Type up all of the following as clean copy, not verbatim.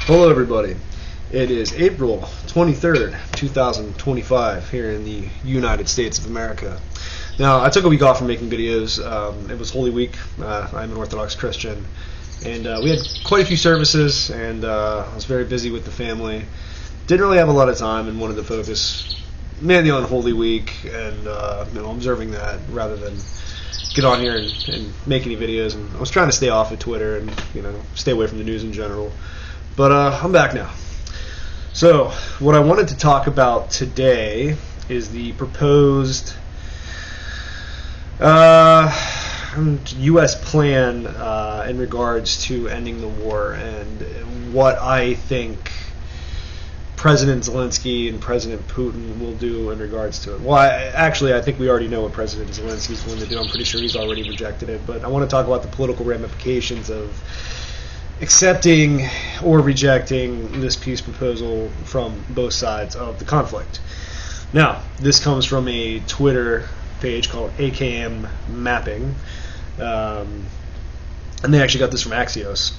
Hello everybody. It is April 23rd, 2025 here in the United States of America. Now, I took a week off from making videos. It was Holy Week. I'm an Orthodox Christian. And we had quite a few services, and I was very busy with the family. Didn't really have a lot of time and wanted to focus mainly on Holy Week and observing that rather than get on here and make any videos. And I was trying to stay off of Twitter and stay away from the news in general. But I'm back now. So what I wanted to talk about today is the proposed U.S. plan in regards to ending the war and what I think President Zelensky and President Putin will do in regards to it. Well, I think we already know what President Zelensky is going to do. I'm pretty sure he's already rejected it. But I want to talk about the political ramifications of accepting or rejecting this peace proposal from both sides of the conflict. Now, this comes from a Twitter page called AKM Mapping, and they actually got this from Axios.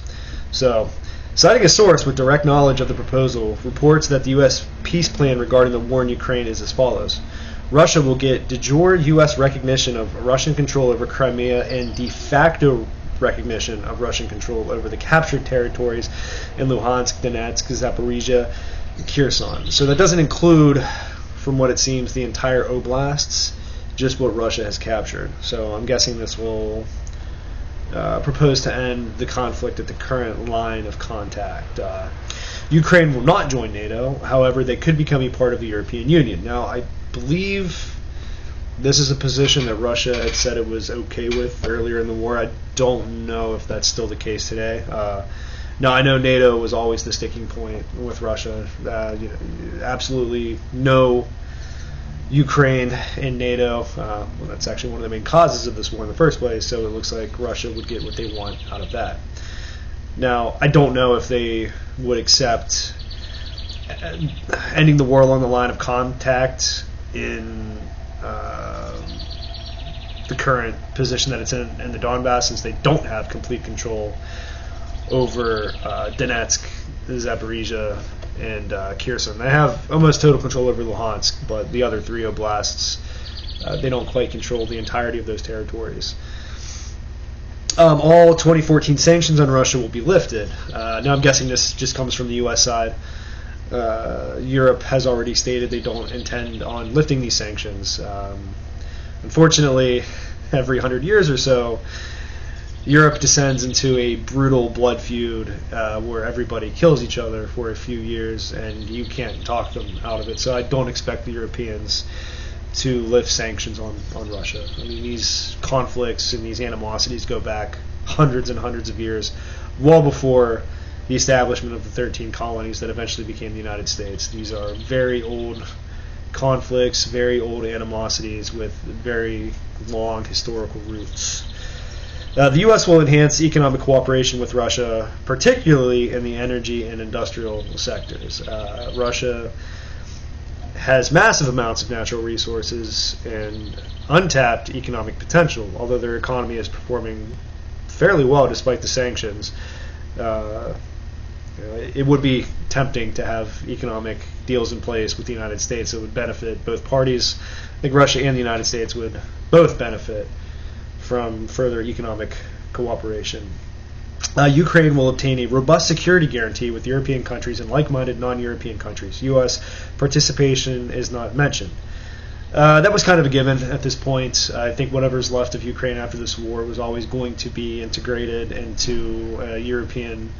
So, citing a source with direct knowledge of the proposal, reports that the U.S. peace plan regarding the war in Ukraine is as follows. Russia will get de jure U.S. recognition of Russian control over Crimea and de facto recognition of Russian control over the captured territories in Luhansk, Donetsk, Zaporizhia, and Kherson. So that doesn't include, from what it seems, the entire oblasts, just what Russia has captured. So I'm guessing this will propose to end the conflict at the current line of contact. Ukraine will not join NATO. However, they could become a part of the European Union. Now, I believe this is a position that Russia had said it was okay with earlier in the war. I don't know if that's still the case today. Now, I know NATO was always the sticking point with Russia. Absolutely no Ukraine in NATO. Well, that's actually one of the main causes of this war in the first place, so it looks like Russia would get what they want out of that. Now, I don't know if they would accept ending the war along the line of contact in the current position that it's in the Donbass, since they don't have complete control over Donetsk, Zaporizhia, and Kherson. They have almost total control over Luhansk, but the other three oblasts, they don't quite control the entirety of those territories. All 2014 sanctions on Russia will be lifted. Now I'm guessing this just comes from the U.S. side. Europe has already stated they don't intend on lifting these sanctions. Unfortunately, every 100 years or so, Europe descends into a brutal blood feud where everybody kills each other for a few years, and you can't talk them out of it. So I don't expect the Europeans to lift sanctions on Russia. I mean, these conflicts and these animosities go back hundreds and hundreds of years, well before the establishment of the 13 colonies that eventually became the United States. These are very old conflicts, very old animosities with very long historical roots. The U.S. will enhance economic cooperation with Russia, particularly in the energy and industrial sectors. Russia has massive amounts of natural resources and untapped economic potential, although their economy is performing fairly well despite the sanctions. It would be tempting to have economic deals in place with the United States that would benefit both parties. I think Russia and the United States would both benefit from further economic cooperation. Ukraine will obtain a robust security guarantee with European countries and like-minded non-European countries. U.S. participation is not mentioned. That was kind of a given at this point. I think whatever's left of Ukraine after this war was always going to be integrated into a European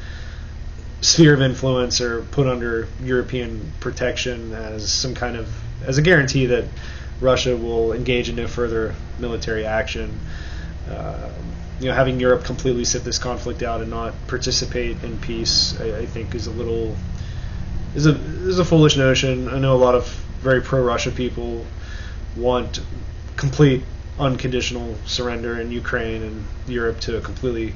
sphere of influence or put under European protection as a guarantee that Russia will engage in no further military action. Having Europe completely sit this conflict out and not participate in peace, I think is a foolish notion. I know a lot of very pro-Russia people want complete unconditional surrender in Ukraine and Europe to completely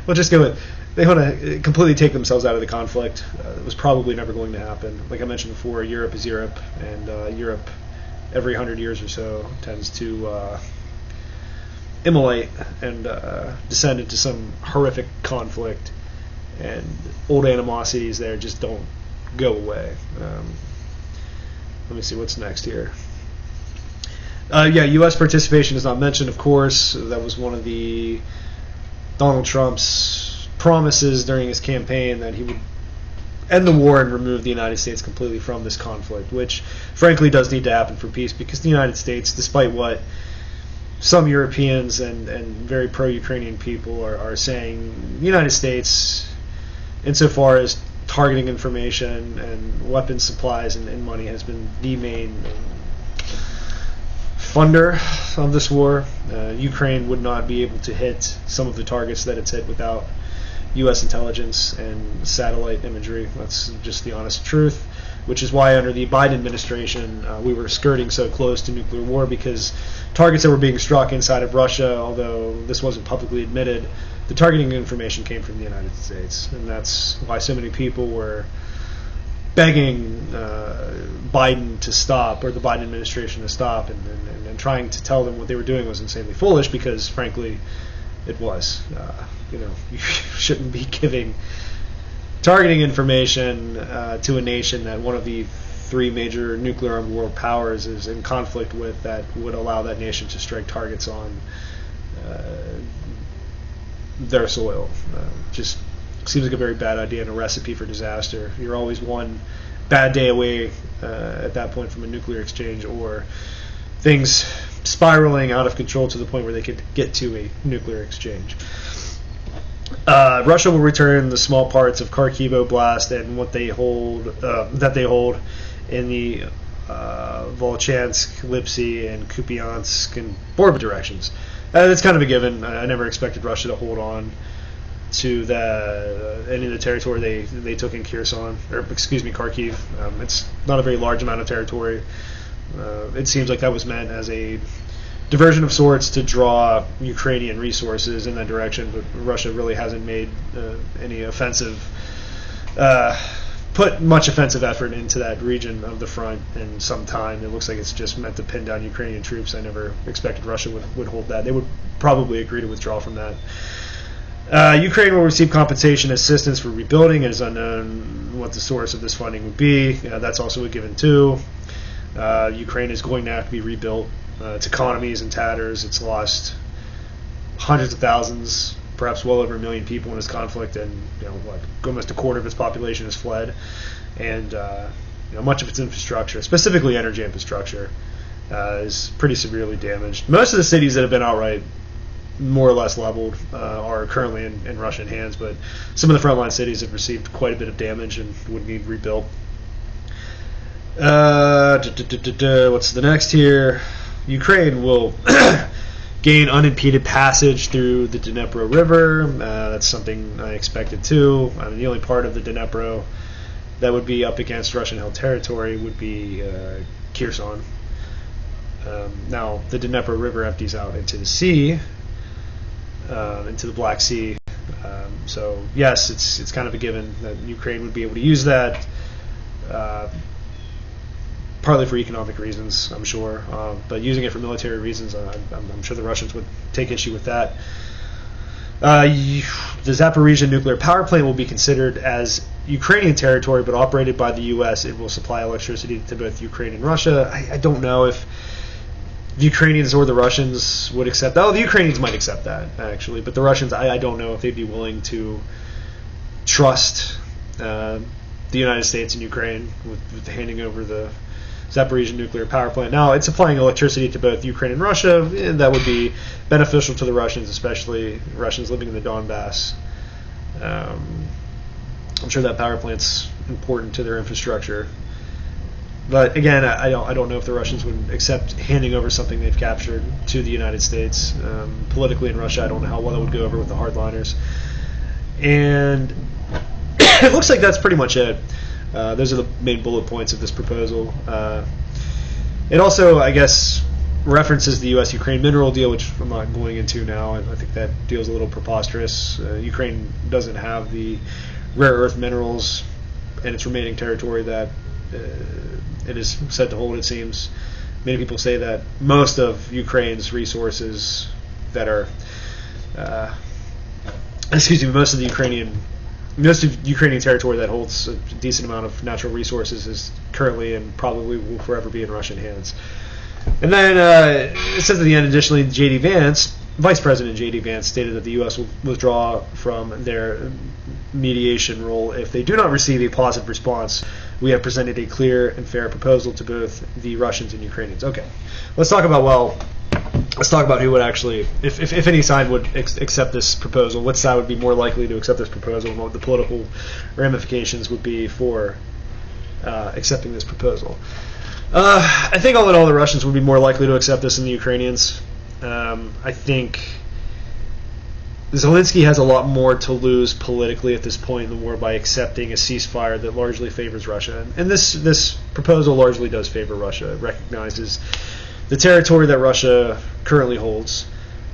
we'll just go with, they want to completely take themselves out of the conflict. It was probably never going to happen. Like I mentioned before, Europe is Europe, and Europe every 100 years or so tends to immolate and descend into some horrific conflict, and old animosities there just don't go away. Let me see what's next here. U.S. participation is not mentioned, of course. That was one of the Donald Trump's promises during his campaign, that he would end the war and remove the United States completely from this conflict, which frankly does need to happen for peace, because the United States, despite what some Europeans and very pro-Ukrainian people are saying, the United States, insofar as targeting information and weapons supplies and money, has been the main funder of this war. Ukraine would not be able to hit some of the targets that it's hit without U.S. intelligence and satellite imagery. That's just the honest truth, which is why under the Biden administration we were skirting so close to nuclear war, because targets that were being struck inside of Russia, although this wasn't publicly admitted, the targeting information came from the United States, and that's why so many people were begging Biden to stop, or the Biden administration to stop, and trying to tell them what they were doing was insanely foolish, because frankly it was. You shouldn't be giving targeting information to a nation that one of the three major nuclear armed world powers is in conflict with, that would allow that nation to strike targets on their soil. Just seems like a very bad idea and a recipe for disaster. You're always one bad day away at that point from a nuclear exchange, or things spiraling out of control to the point where they could get to a nuclear exchange. Russia will return the small parts of Kharkiv Oblast and what they hold in the Volchansk, Lipsy, and Kupiansk and Borba directions. That's kind of a given. I never expected Russia to hold on to any of the territory they took in Kherson, Kharkiv. It's not a very large amount of territory. It seems like that was meant as a diversion of sorts to draw Ukrainian resources in that direction, but Russia really hasn't made put much offensive effort into that region of the front in some time. It looks like it's just meant to pin down Ukrainian troops. I never expected Russia would hold that. They would probably agree to withdraw from that. Ukraine will receive compensation assistance for rebuilding. It is unknown what the source of this funding would be. That's also a given too. Ukraine is going to have to be rebuilt. Its economy is in tatters. It's lost hundreds of thousands, perhaps well over 1 million people in this conflict, and almost a quarter of its population has fled, and much of its infrastructure, specifically energy infrastructure, is pretty severely damaged. Most of the cities that have been outright more or less leveled are currently in Russian hands, but some of the frontline cities have received quite a bit of damage and would need rebuilt. What's the next here? Ukraine will gain unimpeded passage through the Dnipro River. That's something I expected too. The only part of the Dnipro that would be up against Russian-held territory would be Kherson. Now, the Dnipro River empties out into the sea, into the Black Sea. So, yes, it's kind of a given that Ukraine would be able to use that. Partly for economic reasons, I'm sure, but using it for military reasons, I'm sure the Russians would take issue with that. The Zaporizhzhia nuclear power plant will be considered as Ukrainian territory, but operated by the U.S. It will supply electricity to both Ukraine and Russia. I don't know if the Ukrainians or the Russians would accept that. Oh, the Ukrainians might accept that, actually, but the Russians, I don't know if they'd be willing to trust the United States and Ukraine with handing over the Zaporizhzhia nuclear power plant. Now, it's supplying electricity to both Ukraine and Russia, and that would be beneficial to the Russians, especially Russians living in the Donbass. I'm sure that power plant's important to their infrastructure. But again, I don't know if the Russians would accept handing over something they've captured to the United States. Politically in Russia, I don't know how well it would go over with the hardliners. And it looks like that's pretty much it. Those are the main bullet points of this proposal. It also, I guess, references the U.S.-Ukraine mineral deal, which I'm not going into now. I think that deal's a little preposterous. Ukraine doesn't have the rare earth minerals in its remaining territory that it is said to hold, it seems. Many people say that most of Ukraine's resources that are, most of Ukrainian territory that holds a decent amount of natural resources is currently and probably will forever be in Russian hands. And then it says at the end, additionally, Vice President J.D. Vance stated that the U.S. will withdraw from their mediation role if they do not receive a positive response. We have presented a clear and fair proposal to both the Russians and Ukrainians. Okay, let's talk about who would actually, if any side would accept this proposal, what side would be more likely to accept this proposal, and what the political ramifications would be for accepting this proposal. I think all in all, the Russians would be more likely to accept this than the Ukrainians. I think Zelensky has a lot more to lose politically at this point in the war by accepting a ceasefire that largely favors Russia. And this proposal largely does favor Russia. It recognizes the territory that Russia currently holds,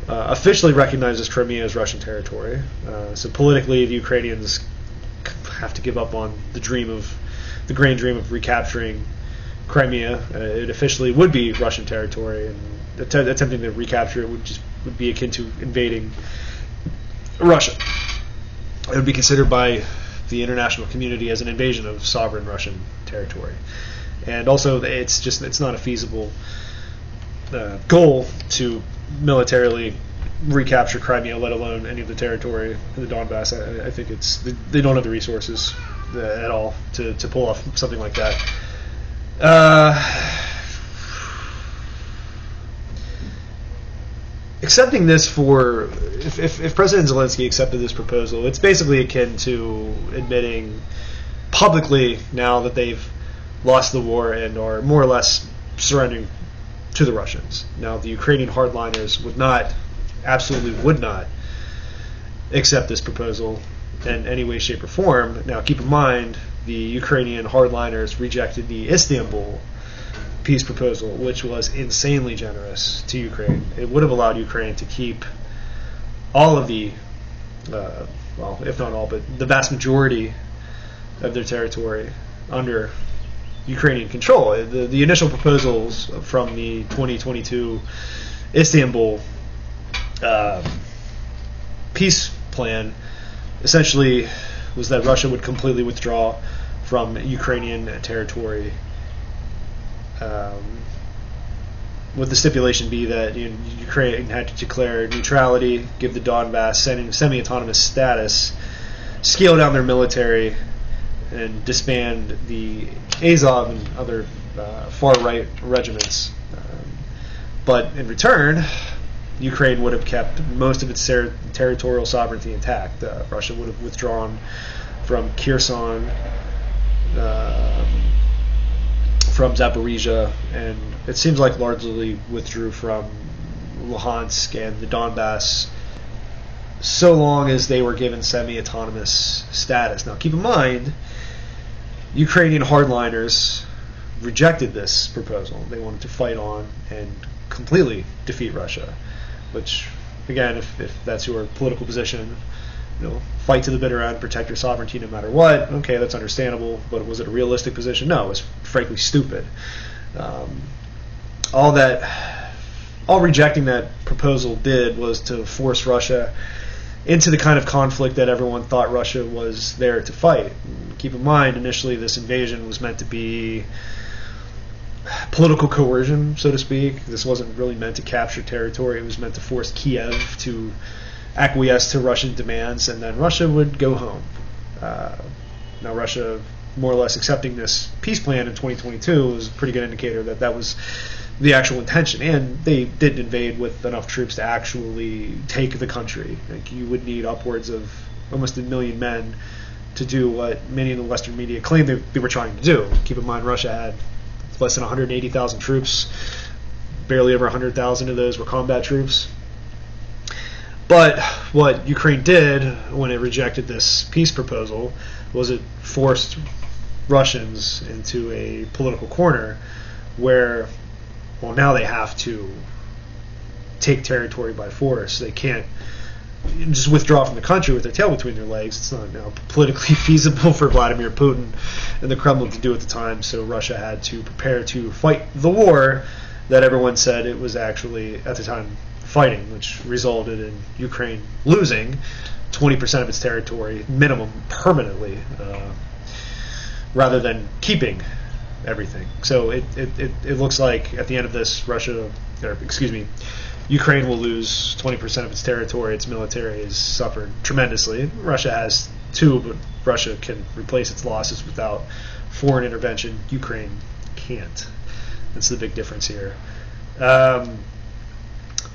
officially recognizes Crimea as Russian territory. So politically, the Ukrainians have to give up on the grand dream of recapturing Crimea. It officially would be Russian territory, and attempting to recapture it would be akin to invading Russia. It would be considered by the international community as an invasion of sovereign Russian territory. And also, it's not a feasible goal to militarily recapture Crimea, let alone any of the territory in the Donbass. I think they don't have the resources at all to pull off something like that. Accepting this if President Zelensky accepted this proposal, it's basically akin to admitting publicly now that they've lost the war and are more or less surrendering to the Russians. Now, the Ukrainian hardliners absolutely would not accept this proposal in any way, shape, or form. Now, keep in mind, the Ukrainian hardliners rejected the Istanbul peace proposal, which was insanely generous to Ukraine. It would have allowed Ukraine to keep all of the, if not all, but the vast majority of their territory under Ukrainian control. The initial proposals from the 2022 Istanbul peace plan essentially was that Russia would completely withdraw from Ukrainian territory, with the stipulation be that Ukraine had to declare neutrality, give the Donbass semi-autonomous status, scale down their military, and disband the Azov and other far-right regiments. But in return, Ukraine would have kept most of its territorial sovereignty intact. Russia would have withdrawn from Kherson, from Zaporizhia, and it seems like largely withdrew from Luhansk and the Donbass, so long as they were given semi-autonomous status. Now, keep in mind, Ukrainian hardliners rejected this proposal. They wanted to fight on and completely defeat Russia, which, again, if that's your political position, fight to the bitter end, protect your sovereignty no matter what, okay, that's understandable, but was it a realistic position? No, it was frankly stupid. All rejecting that proposal did was to force Russia into the kind of conflict that everyone thought Russia was there to fight. Keep in mind, initially this invasion was meant to be political coercion, so to speak. This wasn't really meant to capture territory. It was meant to force Kiev to acquiesce to Russian demands, and then Russia would go home. Now, Russia more or less accepting this peace plan in 2022 was a pretty good indicator that that was the actual intention, and they didn't invade with enough troops to actually take the country. Like, you would need upwards of almost 1 million men to do what many in the Western media claimed they were trying to do. Keep in mind, Russia had less than 180,000 troops. Barely over 100,000 of those were combat troops. But what Ukraine did when it rejected this peace proposal was it forced Russians into a political corner where, well, now they have to take territory by force. They can't just withdraw from the country with their tail between their legs. It's not now politically feasible for Vladimir Putin and the Kremlin to do at the time, so Russia had to prepare to fight the war that everyone said it was actually, at the time, fighting, which resulted in Ukraine losing 20% of its territory minimum permanently, rather than keeping everything. So it looks like at the end of this, Ukraine will lose 20% of its territory. Its military has suffered tremendously. Russia has too, but Russia can replace its losses without foreign intervention. Ukraine can't. That's the big difference here.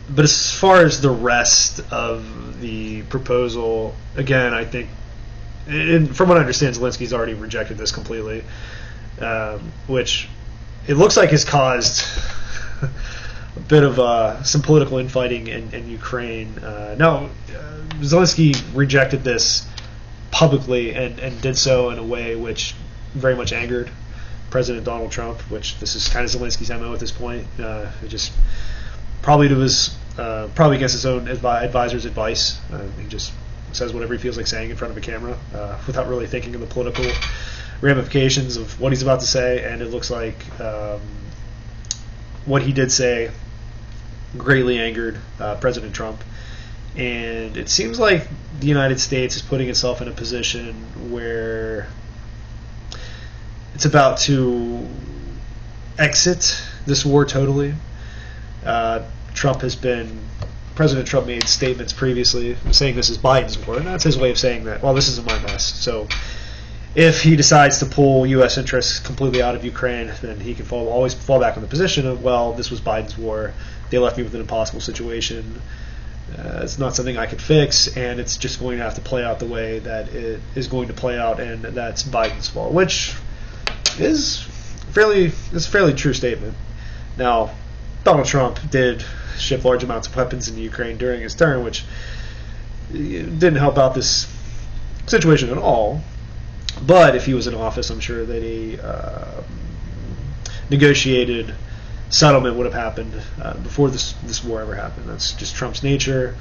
But as far as the rest of the proposal, again, I think, from what I understand, Zelensky's already rejected this completely, which it looks like has caused a bit of some political infighting in Ukraine. Zelensky rejected this publicly and did so in a way which very much angered President Donald Trump, which this is kind of Zelensky's MO at this point. It just probably against his own advisor's advice. He just says whatever he feels like saying in front of a camera without really thinking of the political ramifications of what he's about to say. And it looks like what he did say greatly angered President Trump. And it seems like the United States is putting itself in a position where it's about to exit this war totally. President Trump made statements previously saying this is Biden's war, and that's his way of saying that, well, this isn't my mess. So if he decides to pull U.S. interests completely out of Ukraine, then he can always fall back on the position of, well, this was Biden's war. They left me with an impossible situation. It's not something I could fix, and it's just going to have to play out the way that it is going to play out, and that's Biden's fault, which is a fairly true statement. Now, Donald Trump did ship large amounts of weapons into Ukraine during his term, which didn't help out this situation at all. But if he was in office, I'm sure that a negotiated settlement would have happened before this war ever happened. That's just Trump's nature.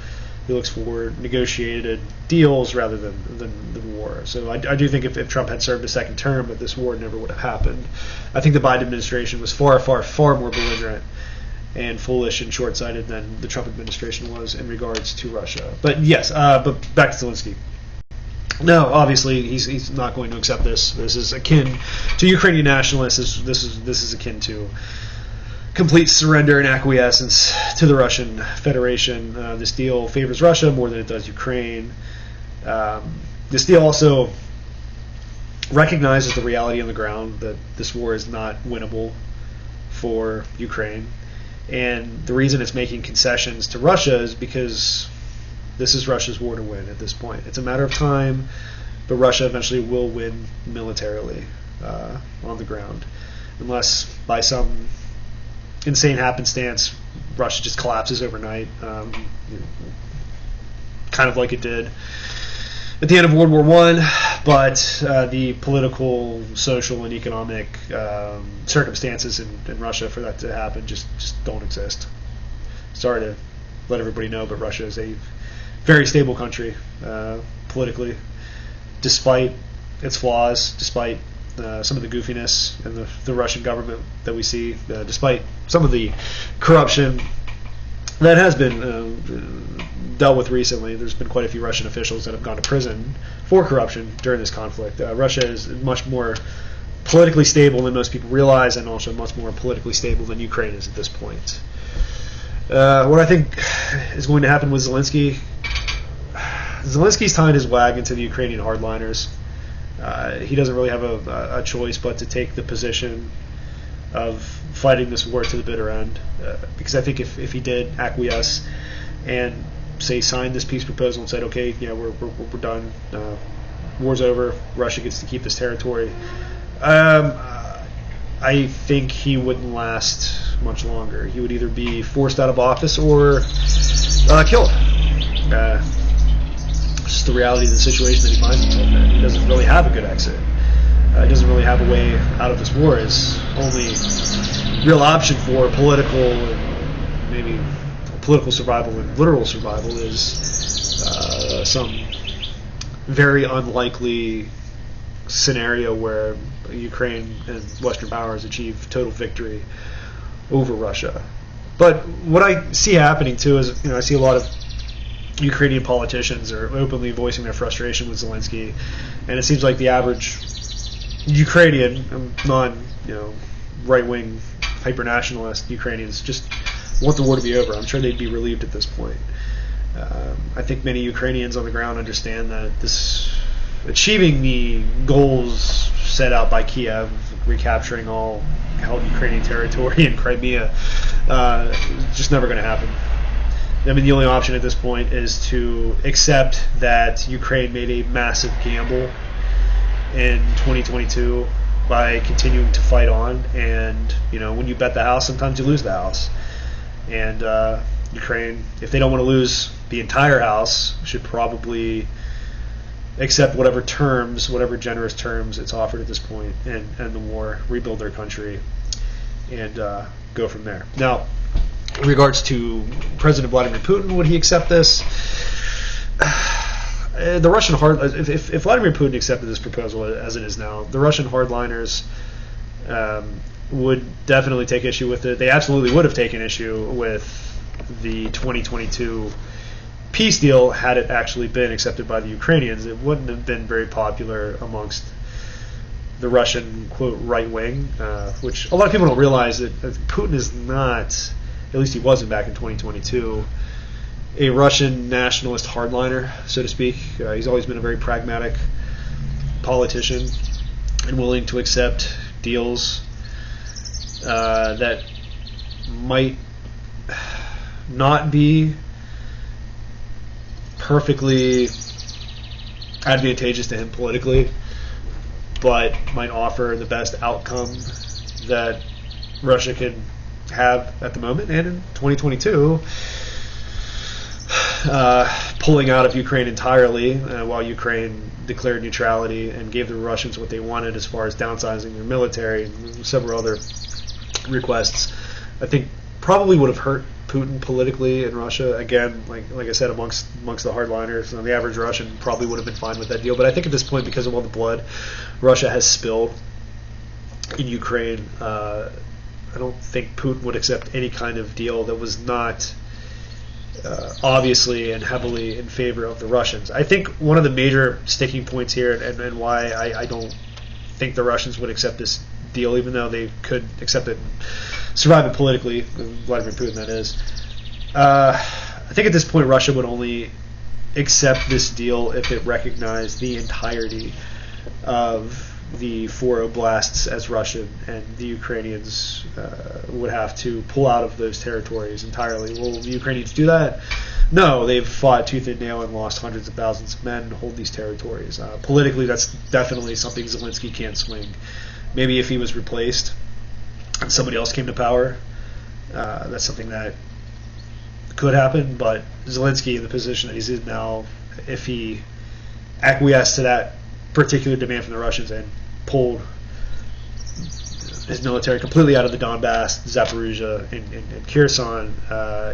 He looks for negotiated deals rather than war. So I do think if Trump had served a second term, that this war never would have happened. I think the Biden administration was far more belligerent and foolish and short-sighted than the Trump administration was in regards to Russia. But yes, but back to Zelensky. No, obviously he's not going to accept this. This is akin to Ukrainian nationalists. This is akin to complete surrender and acquiescence to the Russian Federation. This deal favors Russia more than it does Ukraine. This deal also recognizes the reality on the ground that this war is not winnable for Ukraine. And the reason it's making concessions to Russia is because this is Russia's war to win at this point. It's a matter of time, but Russia eventually will win militarily on the ground. Unless by some insane happenstance, Russia just collapses overnight, kind of like it did at the end of World War I, but the political, social, and economic circumstances in Russia for that to happen just don't exist. Sorry to let everybody know, but Russia is a very stable country politically, despite its flaws, despite some of the goofiness in the Russian government that we see, despite some of the corruption that has been dealt with recently. There's been quite a few Russian officials that have gone to prison for corruption during this conflict. Russia is much more politically stable than most people realize, and also much more politically stable than Ukraine is at this point. What I think is going to happen with Zelensky's tying his wagon to the Ukrainian hardliners. He doesn't really have a choice but to take the position of fighting this war to the bitter end, because I think if he did acquiesce and say signed this peace proposal and said, okay, yeah, we're done, war's over, Russia gets to keep this territory, I think he wouldn't last much longer. He would either be forced out of office or killed. Just the reality of the situation that he finds himself in. He doesn't really have a good exit. He doesn't really have a way out of this war. His only real option for political and maybe political survival and literal survival is some very unlikely scenario where Ukraine and Western powers achieve total victory over Russia. But what I see happening too is, I see a lot of Ukrainian politicians are openly voicing their frustration with Zelensky, and it seems like the average Ukrainian, right-wing, hyper-nationalist Ukrainians just want the war to be over. I'm sure they'd be relieved at this point. I think many Ukrainians on the ground understand that achieving the goals set out by Kiev, recapturing all held Ukrainian territory in Crimea, just never going to happen. I mean, the only option at this point is to accept that Ukraine made a massive gamble in 2022 by continuing to fight on, and when you bet the house, sometimes you lose the house. And Ukraine, if they don't want to lose the entire house, should probably accept whatever generous terms it's offered at this point, and end the war, rebuild their country, and go from there. Now, in regards to President Vladimir Putin, would he accept this? The Russian if Vladimir Putin accepted this proposal as it is now, the Russian hardliners would definitely take issue with it. They absolutely would have taken issue with the 2022 peace deal had it actually been accepted by the Ukrainians. It wouldn't have been very popular amongst the Russian, quote, right wing, which a lot of people don't realize that Putin is not, at least he wasn't back in 2022, a Russian nationalist hardliner, so to speak. He's always been a very pragmatic politician and willing to accept deals that might not be perfectly advantageous to him politically, but might offer the best outcome that Russia can have at the moment. And in 2022, pulling out of Ukraine entirely while Ukraine declared neutrality and gave the Russians what they wanted as far as downsizing their military and several other requests, I think probably would have hurt Putin politically in Russia. Again, like I said, amongst the hardliners, the average Russian probably would have been fine with that deal. But I think at this point, because of all the blood Russia has spilled in Ukraine, I don't think Putin would accept any kind of deal that was not obviously and heavily in favor of the Russians. I think one of the major sticking points here, and why I don't think the Russians would accept this deal, even though they could accept it and survive it politically, Vladimir Putin that is, I think at this point Russia would only accept this deal if it recognized the entirety of the 4 oblasts as Russian, and the Ukrainians would have to pull out of those territories entirely. Will the Ukrainians do that? No, they've fought tooth and nail and lost hundreds of thousands of men to hold these territories. Politically, that's definitely something Zelensky can't swing. Maybe if he was replaced and somebody else came to power, that's something that could happen. But Zelensky, in the position that he's in now, if he acquiesced to that particular demand from the Russians and pulled his military completely out of the Donbass, Zaporizhia, and Kherson,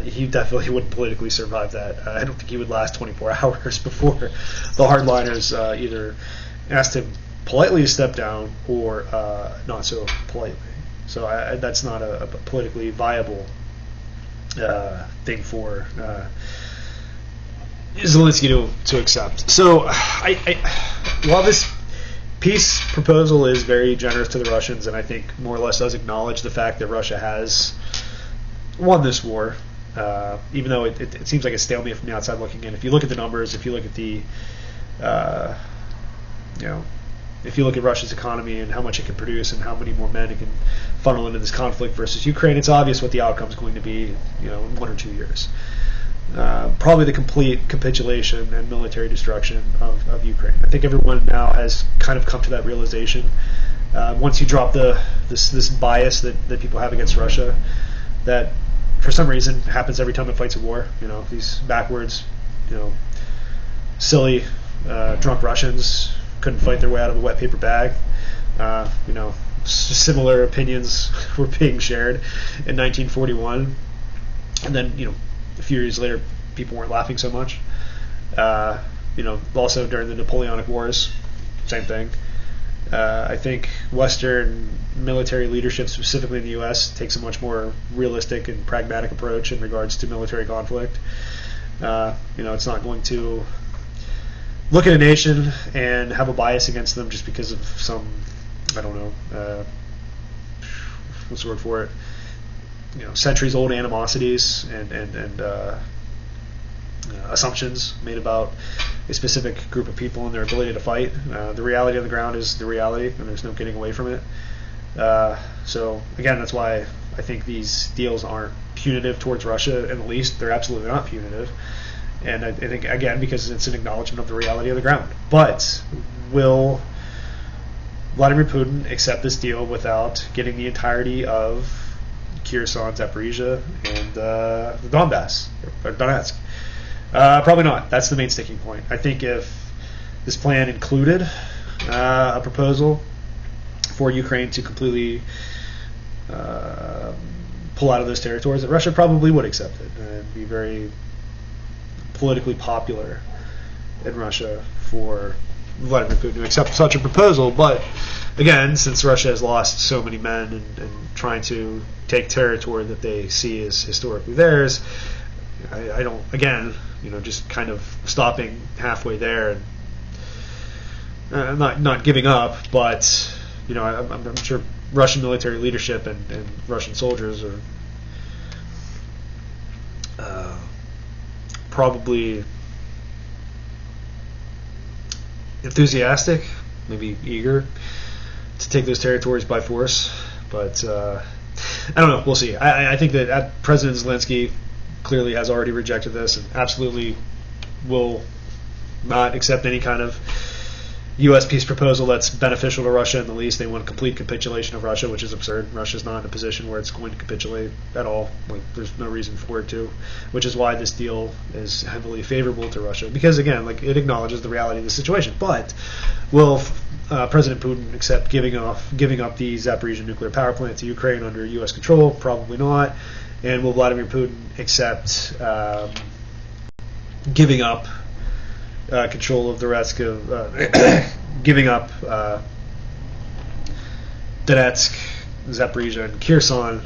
he definitely wouldn't politically survive that. I don't think he would last 24 hours before the hardliners either asked him politely to step down or not so politely. So that's not a politically viable thing for Zelensky to accept. So while this peace proposal is very generous to the Russians, and I think more or less does acknowledge the fact that Russia has won this war, even though it seems like a stalemate from the outside looking in. If you look at the numbers, if you look at the if you look at Russia's economy and how much it can produce and how many more men it can funnel into this conflict versus Ukraine, it's obvious what the outcome is going to be, in 1 or 2 years. Probably the complete capitulation and military destruction of Ukraine. I think everyone now has kind of come to that realization. Once you drop this bias that people have against Russia, that for some reason happens every time it fights a war. These backwards, silly, drunk Russians couldn't fight their way out of a wet paper bag. Similar opinions were being shared in 1941, and then a few years later, people weren't laughing so much. Also during the Napoleonic Wars, same thing. I think Western military leadership, specifically in the U.S., takes a much more realistic and pragmatic approach in regards to military conflict. It's not going to look at a nation and have a bias against them just because of some, I don't know, what's the word for it? Centuries-old animosities and assumptions made about a specific group of people and their ability to fight. The reality on the ground is the reality, and there's no getting away from it. So again, that's why I think these deals aren't punitive towards Russia in the least. They're absolutely not punitive. And I think, again, because it's an acknowledgement of the reality of the ground. But will Vladimir Putin accept this deal without getting the entirety of Kherson, Zaporizhia, and the Donbass, or Donetsk? Probably not. That's the main sticking point. I think if this plan included a proposal for Ukraine to completely pull out of those territories, that Russia probably would accept it and be very politically popular in Russia for Vladimir Putin to accept such a proposal. But again, since Russia has lost so many men and trying to take territory that they see as historically theirs, I don't, again, just kind of stopping halfway there and not giving up, but I'm sure Russian military leadership and Russian soldiers are probably enthusiastic, maybe eager to take those territories by force. But I don't know. We'll see. I think that President Zelensky clearly has already rejected this and absolutely will not accept any kind of U.S. peace proposal that's beneficial to Russia in the least. They want complete capitulation of Russia, which is absurd. Russia's not in a position where it's going to capitulate at all. There's no reason for it to, which is why this deal is heavily favorable to Russia. Because, again, it acknowledges the reality of the situation. But will President Putin accept giving up the Zaporizhia nuclear power plant to Ukraine under U.S. control? Probably not. And will Vladimir Putin accept giving up control of the rest of giving up Donetsk, Zaporizhia, and Kherson,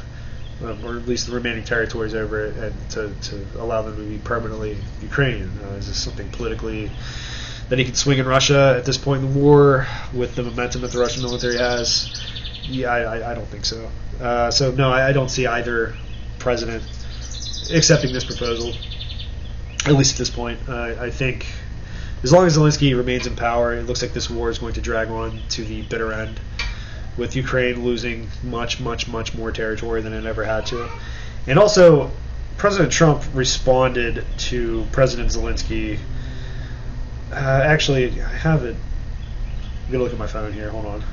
or at least the remaining territories over it, and to allow them to be permanently Ukrainian? Is this something politically that he can swing in Russia at this point in the war with the momentum that the Russian military has? Yeah, I don't think so. So no, I don't see either president accepting this proposal, at least at this point. I think as long as Zelensky remains in power, it looks like this war is going to drag on to the bitter end, with Ukraine losing much, much, much more territory than it ever had to. And also, President Trump responded to President Zelensky. Actually, I have it. I'm going to look at my phone here. Hold on.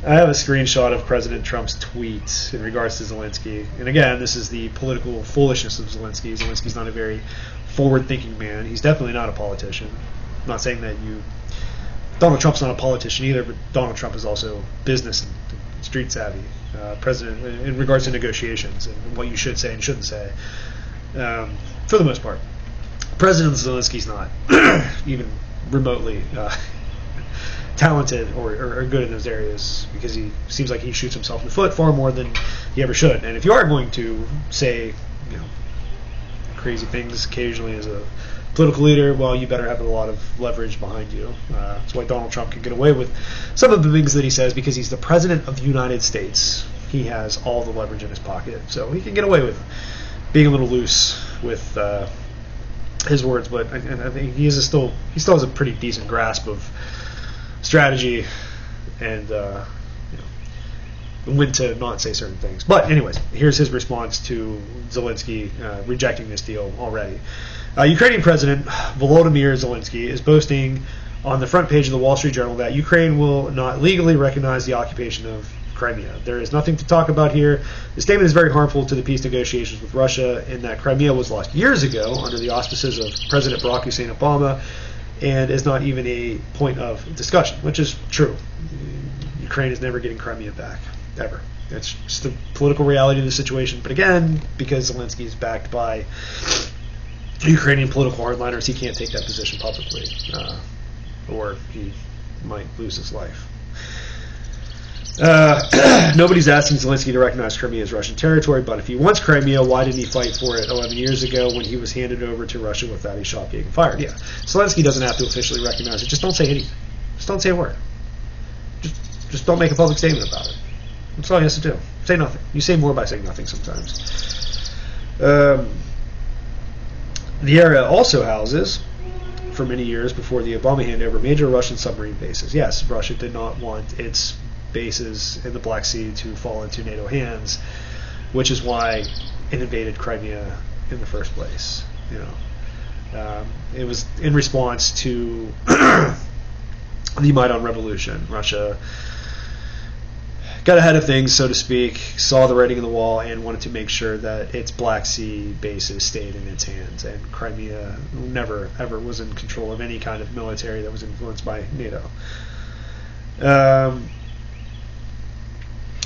I have a screenshot of President Trump's tweet in regards to Zelensky. And again, this is the political foolishness of Zelensky. Zelensky's not a very forward-thinking man. He's definitely not a politician. I'm not saying that Donald Trump's not a politician either, but Donald Trump is also business and street savvy. President in regards to negotiations and what you should say and shouldn't say, for the most part. President Zelensky's not even remotely talented or good in those areas, because he seems like he shoots himself in the foot far more than he ever should. And if you are going to say crazy things occasionally as a political leader, well, you better have a lot of leverage behind you. That's why Donald Trump can get away with some of the things that he says, because he's the president of the United States. He has all the leverage in his pocket, so he can get away with being a little loose with his words. But I think he still has a pretty decent grasp of strategy and when to not say certain things. But anyways, here's his response to Zelensky rejecting this deal already. Ukrainian President Volodymyr Zelensky is boasting on the front page of the Wall Street Journal that Ukraine will not legally recognize the occupation of Crimea. There is nothing to talk about here. The statement is very harmful to the peace negotiations with Russia, in that Crimea was lost years ago under the auspices of President Barack Hussein Obama, and is not even a point of discussion, which is true. Ukraine is never getting Crimea back, ever. It's just the political reality of the situation. But again, because Zelensky is backed by Ukrainian political hardliners, he can't take that position publicly, or he might lose his life. Nobody's asking Zelensky to recognize Crimea as Russian territory, but if he wants Crimea, why didn't he fight for it 11 years ago when he was handed over to Russia without a shot being fired? Yeah, Zelensky doesn't have to officially recognize it. Just don't say anything. Just don't say a word. Just don't make a public statement about it. That's all he has to do. Say nothing. You say more by saying nothing sometimes. The area also houses, for many years before the Obama handover, major Russian submarine bases. Yes, Russia did not want its bases in the Black Sea to fall into NATO hands, which is why it invaded Crimea in the first place. It was in response to the Maidan Revolution. Russia got ahead of things, so to speak, saw the writing on the wall, and wanted to make sure that its Black Sea bases stayed in its hands. And Crimea never, ever was in control of any kind of military that was influenced by NATO.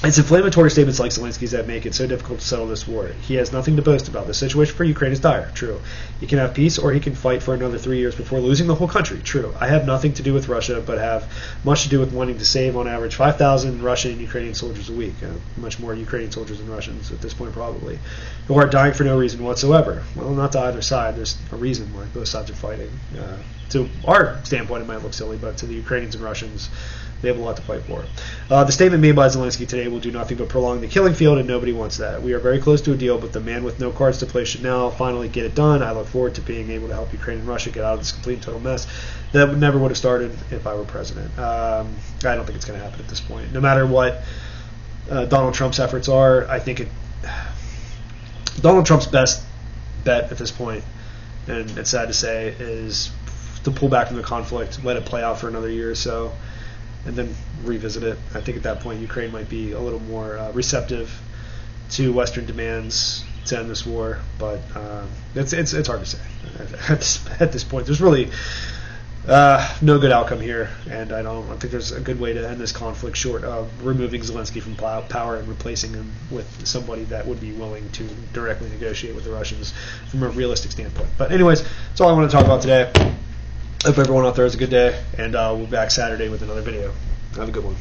It's inflammatory statements like Zelensky's that make it so difficult to settle this war. He has nothing to boast about. The situation for Ukraine is dire. True. He can have peace, or he can fight for another 3 years before losing the whole country. True. I have nothing to do with Russia, but have much to do with wanting to save, on average, 5,000 Russian and Ukrainian soldiers a week. Much more Ukrainian soldiers than Russians at this point, probably, who are dying for no reason whatsoever. Well, not to either side. There's a reason why both sides are fighting. To our standpoint, it might look silly, but to the Ukrainians and Russians, they have a lot to fight for. The statement made by Zelensky today will do nothing but prolong the killing field, and nobody wants that. We are very close to a deal, but the man with no cards to play should now finally get it done. I look forward to being able to help Ukraine and Russia get out of this complete and total mess that never would have started if I were president. I don't think it's going to happen at this point. No matter what Donald Trump's efforts are, I think Donald Trump's best bet at this point, and it's sad to say, is to pull back from the conflict, let it play out for another year or so, and then revisit it. I think at that point Ukraine might be a little more receptive to Western demands to end this war, but it's hard to say at this point. There's really no good outcome here, and I don't think there's a good way to end this conflict short of removing Zelensky from power and replacing him with somebody that would be willing to directly negotiate with the Russians from a realistic standpoint. But anyways, that's all I want to talk about today. Hope everyone out there has a good day, and we'll be back Saturday with another video. Have a good one.